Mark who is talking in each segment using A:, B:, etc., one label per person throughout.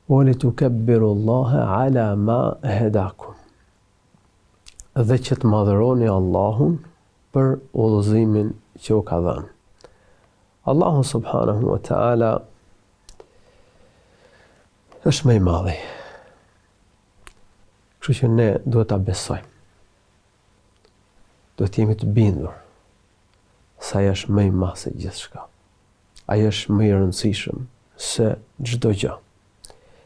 A: وَلِتُكَبِّرُوا اللَّهَ عَلَى مَا هَدَاكُمْ. Dhe që të madhëroni Allahun për udhëzimin që u ka dhënë. Allahu subhanahu wa ta'ala është më i madhi. Kështu që ne duhet ta besojmë. Duhet jemi të bindur se ai është më i madh se gjithçka. Ai është më i rëndësishëm se çdo gjë.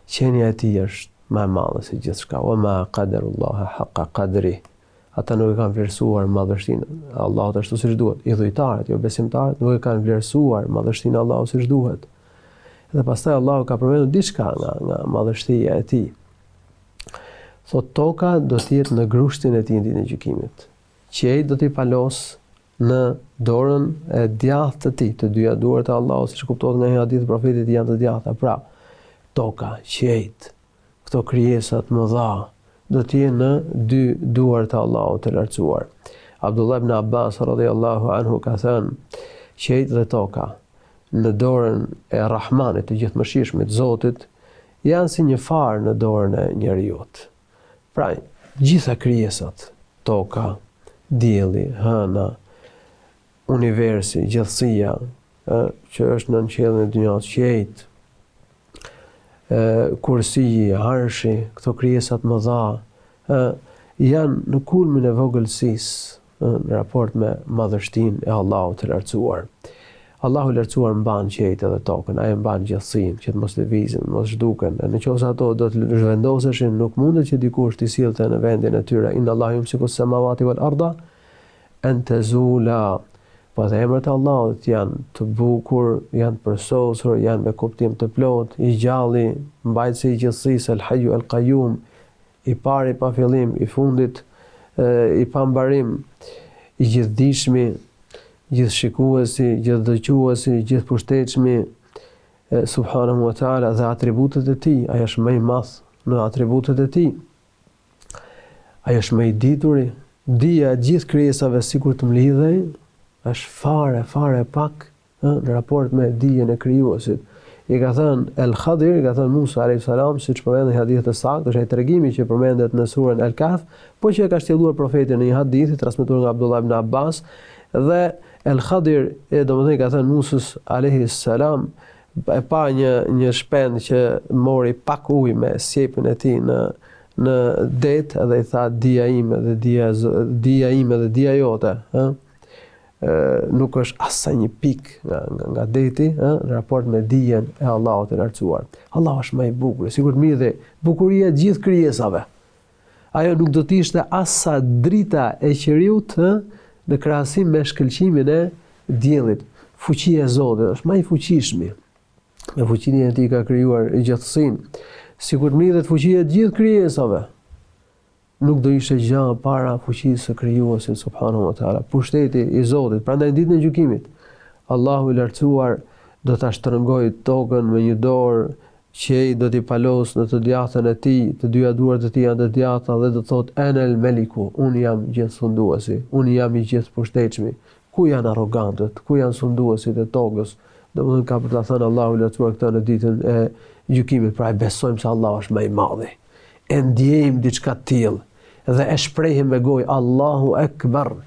A: Qenia e tij është më e madhe se gjithçka. Wa ma qadarullaha haqqa qadri. Ata nuk e kanë vlerësuar madhështinë e Allahut ashtu siç duhet. I dhujtarët, jo besimtarët, nuk e kanë vlerësuar madhështinë e Allahut siç duhet. Dhe pastaj Allahu ka përmendur diçka nga madhështia e tij. Thot toka do të jetë në grushtin e tij ditën e gjykimit. Qiejt do t'i palos në dorën e djathtë të tij, të dyja duart e Allahut, siç kuptohet nga një hadith e profetit janë të djathta. Pra, toka, qiejt, këto krijesat më dha do të jenë në dy duart e Allahut të lartësuar. Abdullah ibn Abbas radhiyallahu anhu ka thënë, qiejt dhe toka në dorën e Rahmanit, të gjithëmëshirshmit, Zotit, janë si një farë në dorën e njeriut. Pra, gjitha krijesat, toka, dielli, hëna, universi, gjithësia, që është në qiellin e dynjas, qiejt, kursiji, arshi, këto krijesat më dha, janë në kulmin e vogëlsisë në raport me madhështinë e Allahut të lartësuar. Allahu i lartësuar mban qiejt edhe tokën, ai mban gjithësinë, që të mos lëvizin, mos zhduken. Nëse ato do të zhvendoseshin, nuk mundet që dikush t'i sillte në vendin e tyre. Inna Allahu yumsiku as-samawati wal arda an tazula. Po dhe emrat e Allahut janë të bukur, janë të përsosur, janë me kuptim të plot, i gjalli, mbajtësi i gjithësisë, el-Hayyu el-Qayyum, i pari pa fillim, i fundit, i pa mbarim, i gjithdijshmi, gjithshikuesi, gjithdëgjuesi, gjithpushtetshmi, subhanahu wa ta'ala, dhe atributet e tij, ai është më i madh në atributet e tij. Ai është më i dituri, dija e gjithë krijesave sikur të mlidhej, është fare pak në raport me dijen e krijuesit. I ka thënë El-Khadir, i ka thënë Musa alayhis salam, siç përmendet në hadith të saktë, është ai tregimi që përmendet në surën El-Kahf, po që e ka shtjelluar profeti në një hadith i transmetuar nga Abdullah ibn Abbas, dhe El-Khadir, domethënë i ka thënë Musës alayhis salam, e pa një shpend që mori pak ujë me sjepin e tij në det, dhe i tha dia ime dhe dia jote, nuk është asaj një pik nga deti në raport me dijen e Allahut të lartësuar. Allah është më i bukur, sikur të mirë dhe bukuria e gjithë krijesave. Ajo nuk do të ishte as sa drita e qiejut në krahasim me shkëlqimin e diellit. Fuqia e Zotit është më i fuqishmi. Me fuqinë e tij ka krijuar gjithësinë. Sikur të mirë dhe fuqia e gjithë krijesave. Nuk do ishte gjë para fuqisë së krijuesit subhanahu wa taala, pushteti i Zotit. Prandaj ditën e gjykimit, Allahu i lartësuar do ta shtrëngojë tokën me një dorë, qiej do t'i palos në të djathtën e tij, të dyja duart e tij janë të djathta dhe do thotë enel meliku, unë jam gjithsunduesi, unë jam i gjithpushtetshëm. Ku janë arrogantët, ku janë sunduesit e tokës? Domethënë ka për ta thënë Allahu i lartësuar këtë në ditën e gjykimit. Pra besojmë se Allah është më i madhi. E ndjejmë diçka të tillë dhe e shprehim me gojë Allahu Ekber.